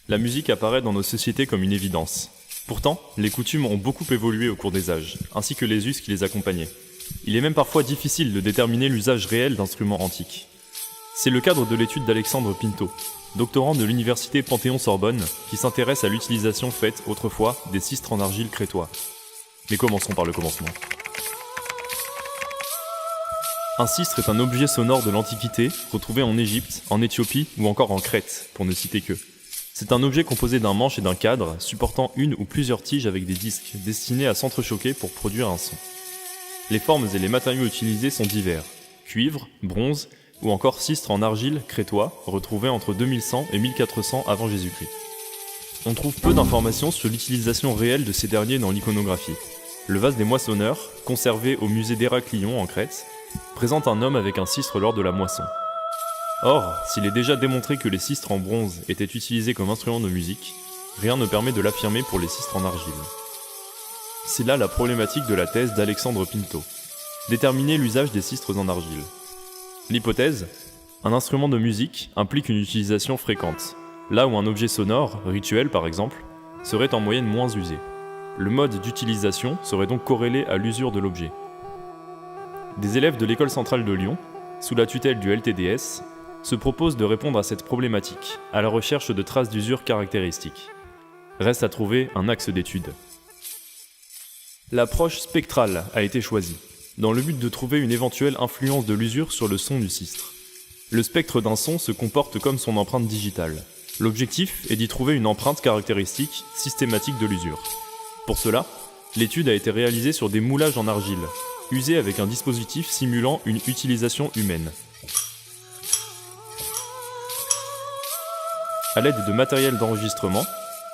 La musique apparaît dans nos sociétés comme une évidence. Pourtant, les coutumes ont beaucoup évolué au cours des âges, ainsi que les us qui les accompagnaient. Il est même parfois difficile de déterminer l'usage réel d'instruments antiques. C'est le cadre de l'étude d'Alexandre Pinto, doctorant de l'université Panthéon-Sorbonne, qui s'intéresse à l'utilisation faite autrefois des sistres en argile crétois. Mais commençons par le commencement. Un sistre est un objet sonore de l'Antiquité, retrouvé en Égypte, en Éthiopie ou encore en Crète, pour ne citer que. C'est un objet composé d'un manche et d'un cadre, supportant une ou plusieurs tiges avec des disques, destinés à s'entrechoquer pour produire un son. Les formes et les matériaux utilisés sont divers. Cuivre, bronze, ou encore sistre en argile crétois, retrouvé entre 2100 et 1400 avant Jésus-Christ. On trouve peu d'informations sur l'utilisation réelle de ces derniers dans l'iconographie. Le vase des moissonneurs, conservé au musée d'Héraclion en Crète, présente un homme avec un sistre lors de la moisson. Or, s'il est déjà démontré que les sistres en bronze étaient utilisés comme instruments de musique, rien ne permet de l'affirmer pour les sistres en argile. C'est là la problématique de la thèse d'Alexandre Pinto. Déterminer l'usage des sistres en argile. L'hypothèse, un instrument de musique implique une utilisation fréquente, là où un objet sonore, rituel par exemple, serait en moyenne moins usé. Le mode d'utilisation serait donc corrélé à l'usure de l'objet. Des élèves de l'École centrale de Lyon, sous la tutelle du LTDS, se proposent de répondre à cette problématique, à la recherche de traces d'usure caractéristiques. Reste à trouver un axe d'étude. L'approche spectrale a été choisie, dans le but de trouver une éventuelle influence de l'usure sur le son du sistre. Le spectre d'un son se comporte comme son empreinte digitale. L'objectif est d'y trouver une empreinte caractéristique systématique de l'usure. Pour cela, l'étude a été réalisée sur des moulages en argile, usés avec un dispositif simulant une utilisation humaine. À l'aide de matériel d'enregistrement,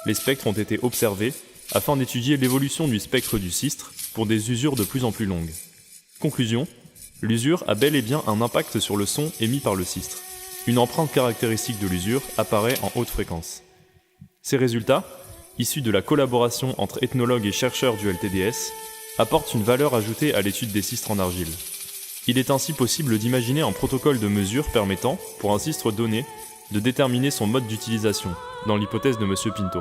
les spectres ont été observés afin d'étudier l'évolution du spectre du sistre pour des usures de plus en plus longues. Conclusion, l'usure a bel et bien un impact sur le son émis par le sistre. Une empreinte caractéristique de l'usure apparaît en haute fréquence. Ces résultats, issus de la collaboration entre ethnologues et chercheurs du LTDS, apportent une valeur ajoutée à l'étude des sistres en argile. Il est ainsi possible d'imaginer un protocole de mesure permettant, pour un sistre donné, de déterminer son mode d'utilisation, dans l'hypothèse de M. Pinto.